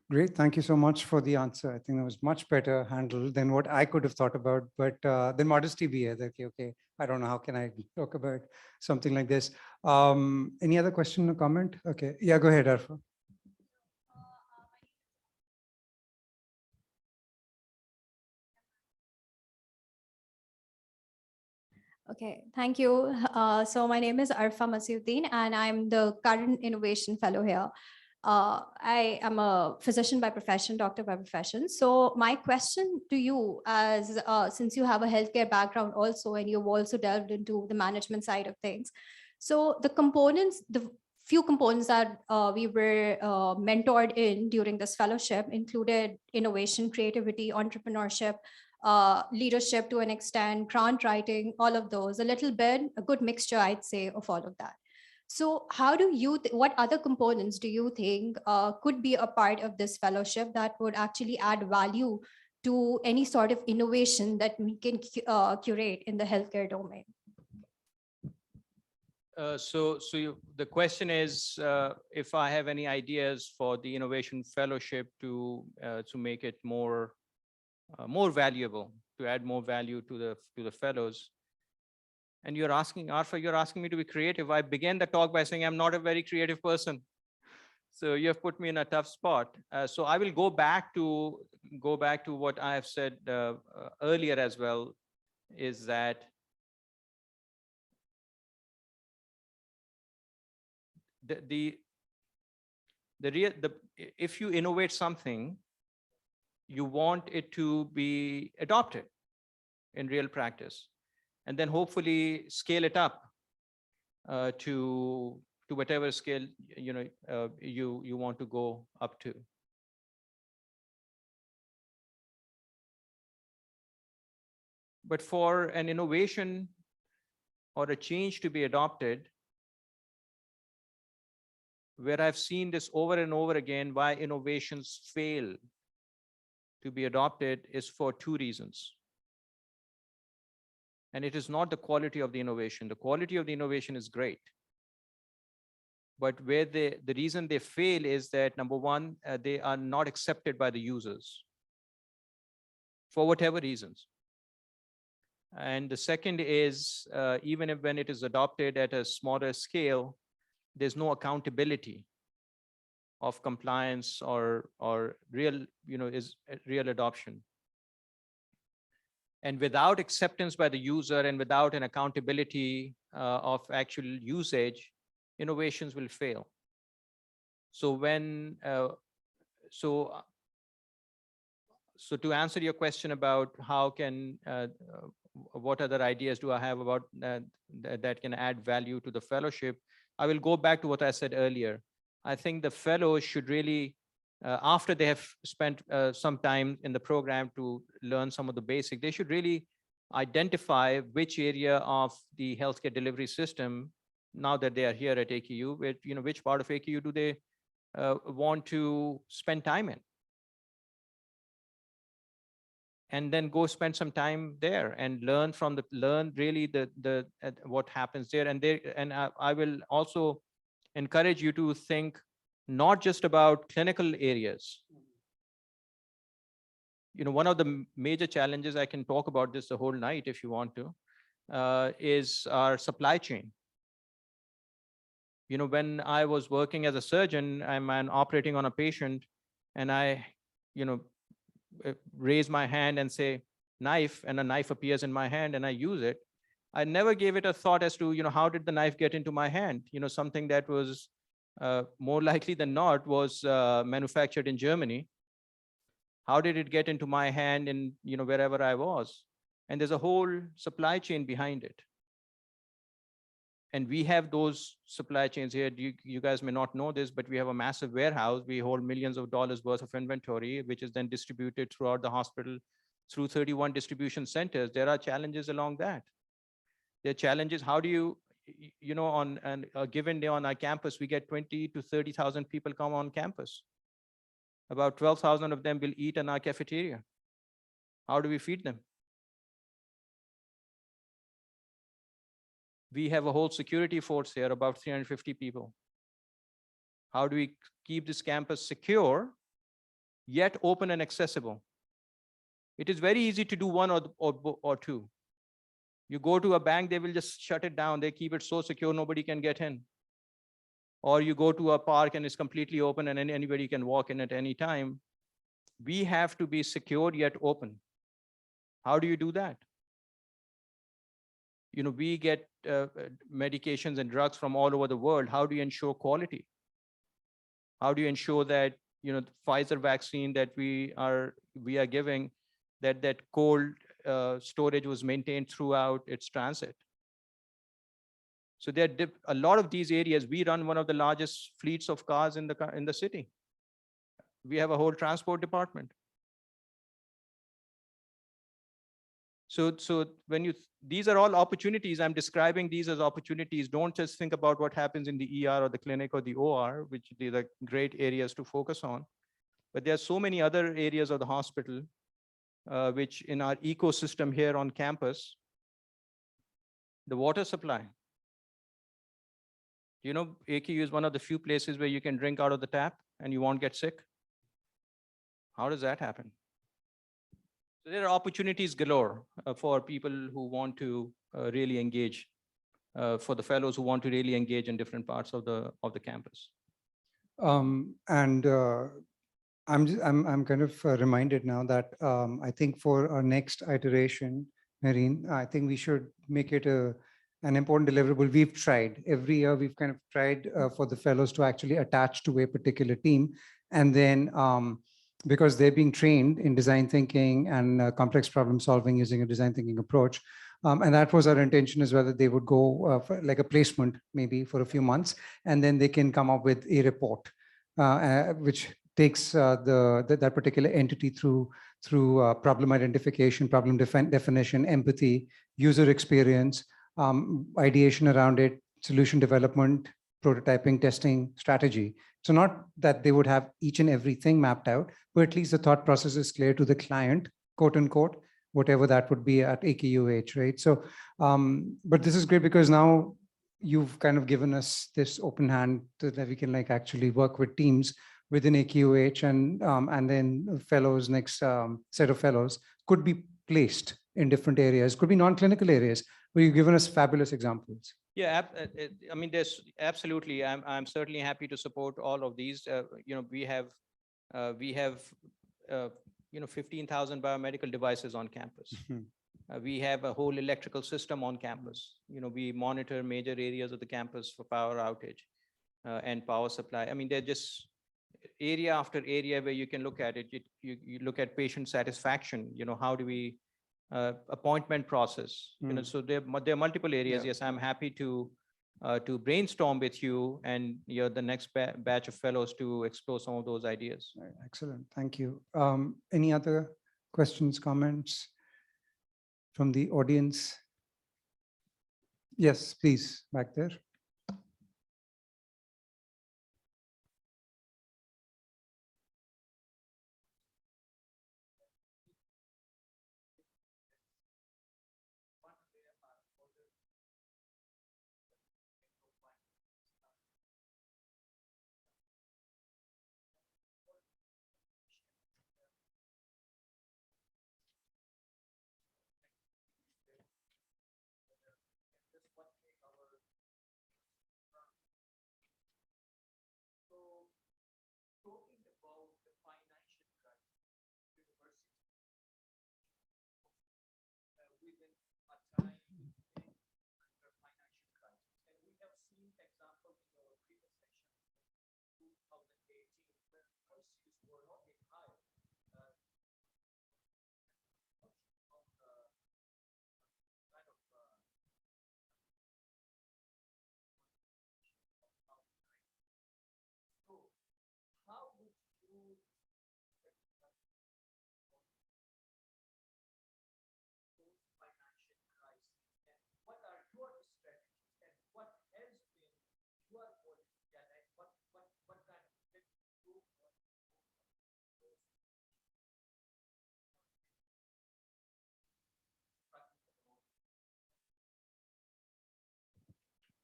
Great. Thank you so much for the answer. I think that was much better handled than what I could have thought about, but then modesty be it. Okay, I don't know, how can I talk about something like this? Any other question or comment? Okay, yeah, go ahead, Arfa. Okay, thank you. So my name is Arfa Masiuddin, and I'm the current innovation fellow here. I am a physician by profession, doctor by profession. So my question to you, as since you have a healthcare background also, and you've also delved into the management side of things. So the few components that we were mentored in during this fellowship included innovation, creativity, entrepreneurship, leadership to an extent, grant writing, all of those, a little bit, a good mixture, I'd say, of all of that. So how do you, what other components do you think could be a part of this fellowship that would actually add value to any sort of innovation that we can curate in the healthcare domain? The question is, if I have any ideas for the innovation fellowship to make it more valuable, to add more value to the fellows. And you're asking, Arfa, you're asking me to be creative. I began the talk by saying I'm not a very creative person. So you have put me in a tough spot. So I will go back to what I have said earlier as well, is that if you innovate something, you want it to be adopted in real practice, and then hopefully scale it up to whatever scale you want to go up to. But for an innovation or a change to be adopted, where I've seen this over and over again, why innovations fail to be adopted is for two reasons. And it is not the quality of the innovation. The quality of the innovation is great. But where the reason they fail is that, number one, they are not accepted by the users for whatever reasons. And the second is, even when it is adopted at a smaller scale, there's no accountability of compliance or real adoption. And without acceptance by the user and without an accountability of actual usage, innovations will fail. So so to answer your question about how can what other ideas do I have about that can add value to the fellowship, I will go back to what I said earlier. I think the fellows should really, after they have spent some time in the program to learn some of the basics, they should really identify which area of the healthcare delivery system, now that they are here at AKU, which part of AKU do they want to spend time in. and then go spend some time there and learn really what happens there. And I will also encourage you to think not just about clinical areas. One of the major challenges, I can talk about this the whole night if you want to, is our supply chain. When I was working as a surgeon, I'm operating on a patient, and I, raise my hand and say knife, and a knife appears in my hand and I use it. I never gave it a thought as to, how did the knife get into my hand? Something that was more likely than not was manufactured in Germany. How did it get into my hand in, wherever I was? And there's a whole supply chain behind it. And we have those supply chains here. You guys may not know this, but we have a massive warehouse. We hold millions of dollars worth of inventory, which is then distributed throughout the hospital through 31 distribution centers. There are challenges along that. There are challenges. How do you, on a given day on our campus, we get 20 to 30,000 people come on campus. About 12,000 of them will eat in our cafeteria. How do we feed them? We have a whole security force here, about 350 people. How do we keep this campus secure, yet open and accessible? It is very easy to do one or two. You go to a bank, they will just shut it down. They keep it so secure, nobody can get in. Or you go to a park and it's completely open and anybody can walk in at any time. We have to be secure yet open. How do you do that? We get medications and drugs from all over the world. How do you ensure quality? How do you ensure that, the Pfizer vaccine that we are giving, that cold storage was maintained throughout its transit? So there are a lot of these areas. We run one of the largest fleets of cars in the city. We have a whole transport department. So when these are all opportunities. I'm describing these as opportunities. Don't just think about what happens in the ER or the clinic or the OR, which these are great areas to focus on. But there are so many other areas of the hospital, which in our ecosystem here on campus, the water supply. AKU is one of the few places where you can drink out of the tap and you won't get sick. How does that happen? So there are opportunities galore for people who want to really engage, for the fellows who want to really engage in different parts of the campus. I'm kind of reminded now that I think for our next iteration, Marine, I think we should make it an important deliverable. We've tried every year. We've kind of tried for the fellows to actually attach to a particular team, and then because they're being trained in design thinking and complex problem solving using a design thinking approach. And that was our intention as well, that they would go for like a placement maybe for a few months, and then they can come up with a report, which takes that particular entity through problem identification, problem definition, empathy, user experience, ideation around it, solution development, prototyping, testing, strategy. So not that they would have each and everything mapped out, but at least the thought process is clear to the client, quote unquote, whatever that would be at AKUH, right? So, but this is great because now you've kind of given us this open hand so that we can like actually work with teams within AKUH, and then fellows, next set of fellows could be placed in different areas, could be non-clinical areas, where you've given us fabulous examples. Yeah, I mean, there's absolutely. I'm certainly happy to support all of these. We have 15,000 biomedical devices on campus. We have a whole electrical system on campus. We monitor major areas of the campus for power outage and power supply. I mean, they're just area after area where you can look at it. You look at patient satisfaction. How do we appointment process? So there are multiple areas. Yeah. Yes, I'm happy to brainstorm with you and the next batch of fellows to explore some of those ideas. Excellent, thank you. Any other questions, comments from the audience? Yes, please, back there.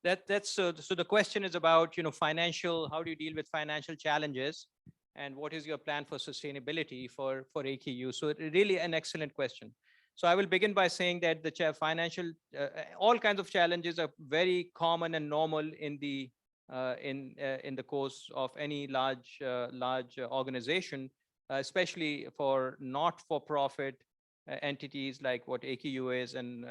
That's so the question is about, financial, how do you deal with financial challenges, and what is your plan for sustainability for AKU? So really an excellent question. So I will begin by saying that the financial, all kinds of challenges are very common and normal in the course of any large organization, especially for not-for-profit entities like what AKU is, and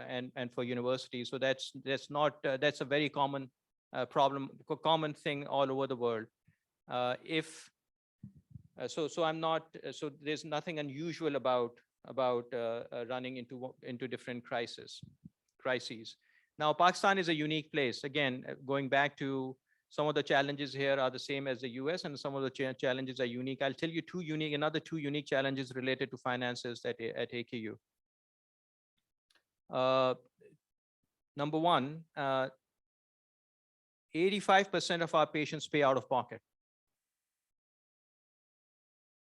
for universities. So that's not that's a very common common thing all over the world. So I'm not so there's nothing unusual about running into different crises. Now, Pakistan is a unique place. Again, going back to some of the challenges here are the same as the US, and some of the challenges are unique. I'll tell you another two unique challenges related to finances at AKU. Number one, 85% of our patients pay out of pocket,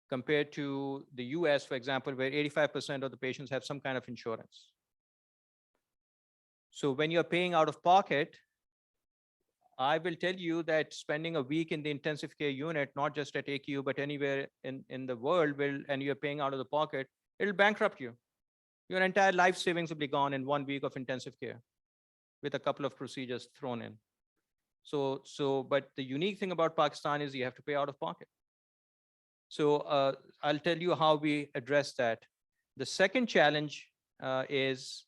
compared to the US, for example, where 85% of the patients have some kind of insurance. So when you're paying out of pocket, I will tell you that spending a week in the intensive care unit, not just at AKU, but anywhere in the world, and you're paying out of the pocket, it'll bankrupt you. Your entire life savings will be gone in 1 week of intensive care with a couple of procedures thrown in. But the unique thing about Pakistan is you have to pay out of pocket. So I'll tell you how we address that. The second challenge is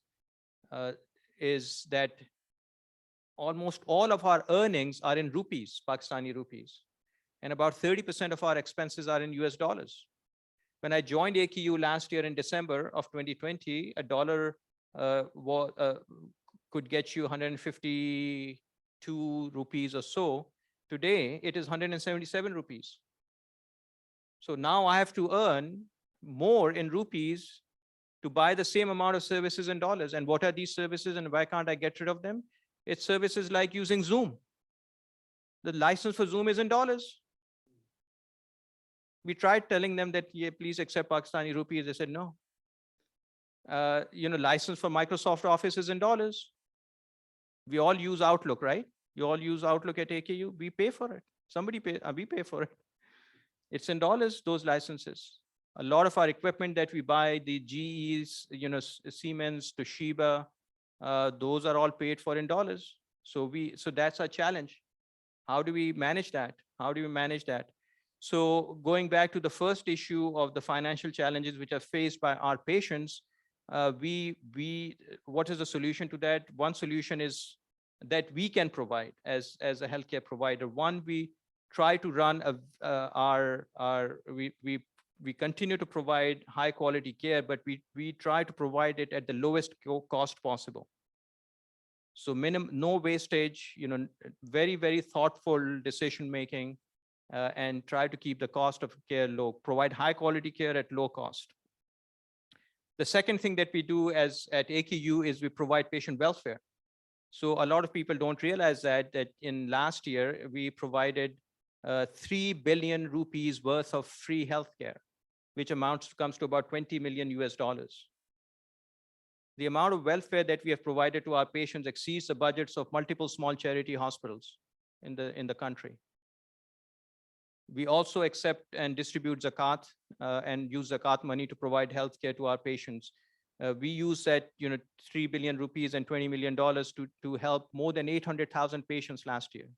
that almost all of our earnings are in rupees, Pakistani rupees, and about 30% of our expenses are in US dollars. When I joined AKU last year in December of 2020, a dollar could get you 152 rupees or so. Today, it is 177 rupees. So now I have to earn more in rupees to buy the same amount of services in dollars. And what are these services, and why can't I get rid of them? It's services like using Zoom. The license for Zoom is in dollars. We tried telling them that, yeah, please accept Pakistani rupees. They said no. License for Microsoft Office is in dollars. We all use Outlook, right? You all use Outlook at AKU. We pay for it. We pay for it. It's in dollars, those licenses. A lot of our equipment that we buy, the GEs, Siemens, Toshiba, those are all paid for in dollars. So that's our challenge. How do we manage that? So going back to the first issue of the financial challenges which are faced by our patients, what is the solution to that? One solution is that we can provide as a healthcare provider. One, we try to run we continue to provide high quality care, but we try to provide it at the lowest cost possible. So no wastage, very, very thoughtful decision making, and try to keep the cost of care low, provide high quality care at low cost. The second thing that we do at AKU is we provide patient welfare. So a lot of people don't realize that in last year, we provided 3 billion rupees worth of free healthcare, which comes to about $20 million US. The amount of welfare that we have provided to our patients exceeds the budgets of multiple small charity hospitals in the country. We also accept and distribute zakat and use zakat money to provide healthcare to our patients. We use that 3 billion rupees and $20 million to help more than 800,000 patients last year.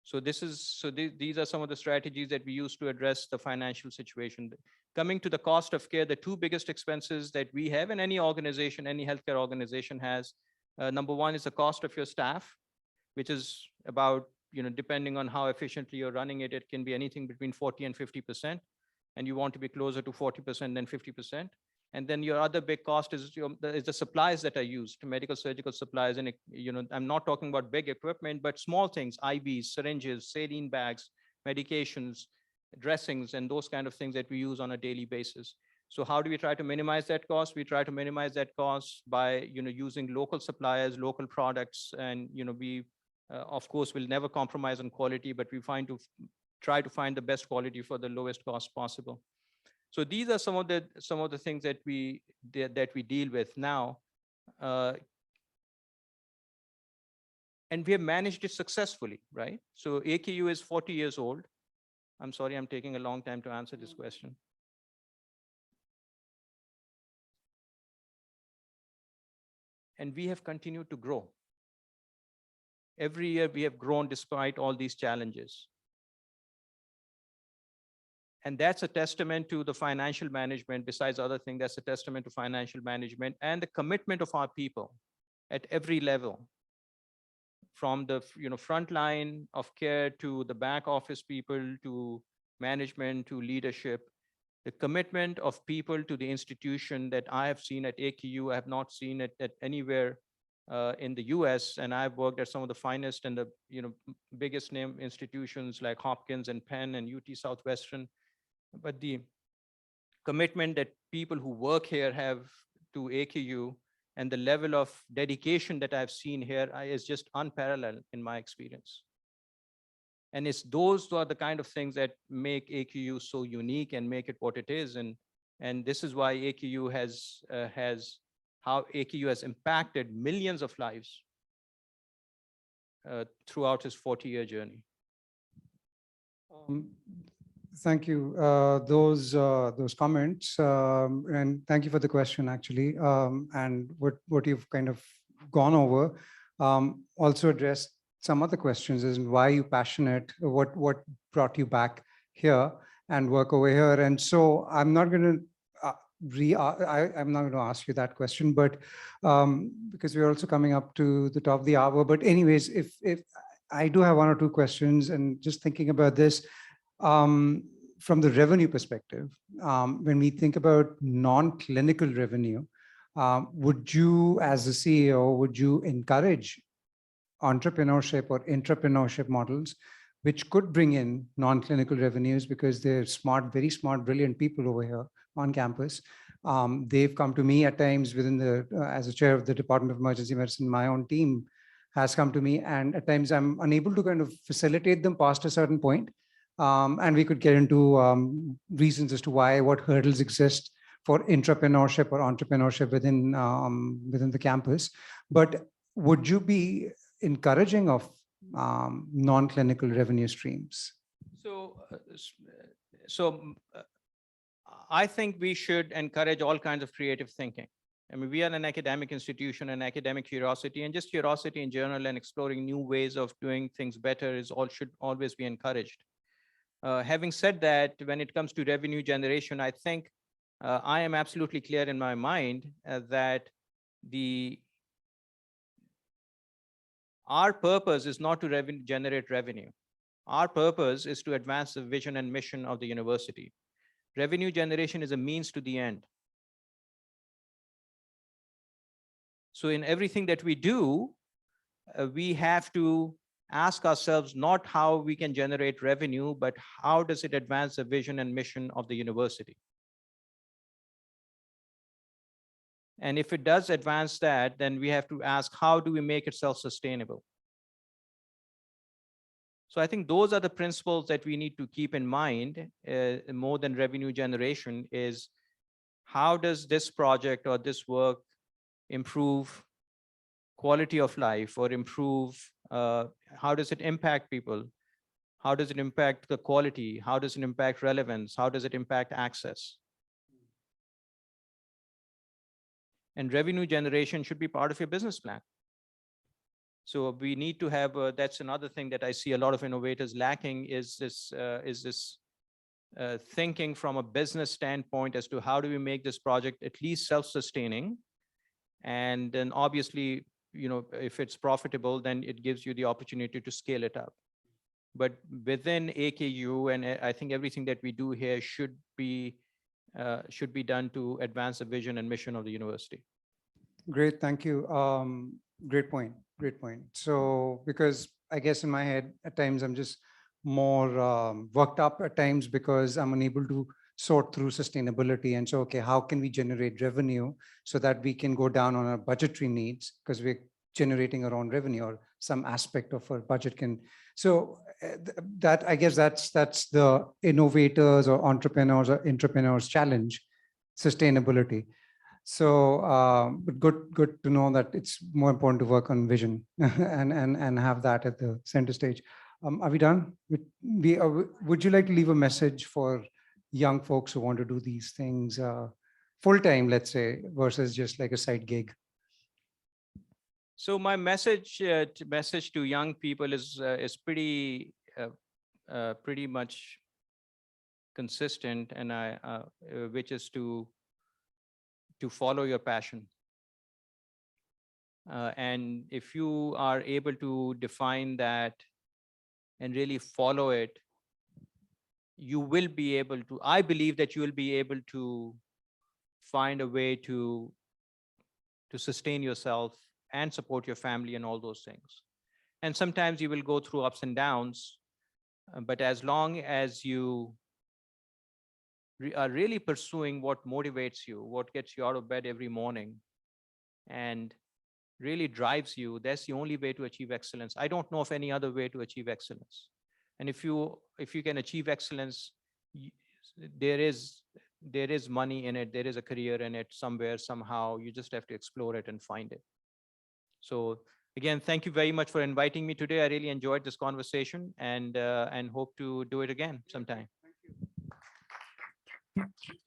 So these are some of the strategies that we use to address the financial situation. Coming to the cost of care, the two biggest expenses that we have, and any organization, any healthcare organization has, number one is the cost of your staff, which is about depending on how efficiently you're running it, it can be anything between 40 and 50%. And you want to be closer to 40% than 50%. And then your other big cost is the supplies that are used, medical surgical supplies. And I'm not talking about big equipment, but small things, IVs, syringes, saline bags, medications, dressings, and those kind of things that we use on a daily basis. So how do we try to minimize that cost? We try to minimize that cost by using local suppliers, local products, and we of course will never compromise on quality, but we try to find the best quality for the lowest cost possible. So these are some of the things that we deal with now, and we have managed it successfully, right? So AKU is 40 years old. I'm sorry, I'm taking a long time to answer this question. And we have continued to grow. Every year we have grown despite all these challenges. And that's a testament to the financial management. Besides other things, that's a testament to financial management and the commitment of our people at every level, from the front line of care to the back office people, to management, to leadership. The commitment of people to the institution that I have seen at AKU, I have not seen it at anywhere in the US. And I've worked at some of the finest and the biggest name institutions like Hopkins and Penn and UT Southwestern. But the commitment that people who work here have to AKU and the level of dedication that I've seen here is just unparalleled in my experience. And those are the kind of things that make AKU so unique and make it what it is. And this is why AKU how AKU has impacted millions of lives throughout his 40-year journey. Thank you. Those comments, and thank you for the question, actually. And what you've kind of gone over also addressed some other questions, is why are you passionate? What brought you back here and work over here? And so I'm not going to I'm not going to ask you that question, but because we're also coming up to the top of the hour. But anyways, if I do have one or two questions, and just thinking about this, from the revenue perspective, when we think about non-clinical revenue, would you, as a CEO, would you encourage entrepreneurship or intrapreneurship models which could bring in non-clinical revenues, because they're smart, very smart, brilliant people over here on campus? They've come to me at times within as a chair of the Department of Emergency Medicine, my own team has come to me, and at times I'm unable to kind of facilitate them past a certain point. And we could get into reasons as to what hurdles exist for intrapreneurship or entrepreneurship within the campus. But would you be encouraging of non-clinical revenue streams? So I think we should encourage all kinds of creative thinking. I mean, we are an academic institution, and academic curiosity and just curiosity in general and exploring new ways of doing things better should always be encouraged. Having said that, when it comes to revenue generation, I think I am absolutely clear in my mind that our purpose is not to generate revenue. Our purpose is to advance the vision and mission of the university. Revenue generation is a means to the end. So in everything that we do, we have to ask ourselves not how we can generate revenue, but how does it advance the vision and mission of the university? And if it does advance that, then we have to ask, how do we make it self-sustainable? So I think those are the principles that we need to keep in mind, more than revenue generation, is how does this project or this work improve quality of life, or improve, how does it impact people? How does it impact the quality? How does it impact relevance? How does it impact access? And revenue generation should be part of your business plan. So we need to have, that's another thing that I see a lot of innovators lacking, is this thinking from a business standpoint as to how do we make this project at least self-sustaining. And then obviously, if it's profitable, then it gives you the opportunity to scale it up. but within AKU, and I think everything that we do here should be done to advance the vision and mission of the university. Great, thank you. Great point, great point. So, because I guess in my head, at times I'm just more worked up at times because I'm unable to sort through sustainability. And so, okay, how can we generate revenue so that we can go down on our budgetary needs because we're generating our own revenue or some aspect of our budget can. So that, I guess that's the innovators or entrepreneurs challenge, sustainability. So, but good to know that it's more important to work on vision and have that at the center stage. Are we done? Would you like to leave a message for young folks who want to do these things full time, let's say, versus just like a side gig? So my message to young people is pretty much consistent, and which is to follow your passion. And if you are able to define that and really follow it, you will be able to, I believe that you will be able to find a way to sustain yourself and support your family and all those things. And sometimes you will go through ups and downs, but as long as you are really pursuing what motivates you, what gets you out of bed every morning and really drives you, that's the only way to achieve excellence. I don't know of any other way to achieve excellence. And if you can achieve excellence, there is money in it, there is a career in it somewhere, somehow. You just have to explore it and find it. So again, thank you very much for inviting me today. I really enjoyed this conversation, and hope to do it again sometime. Thank you.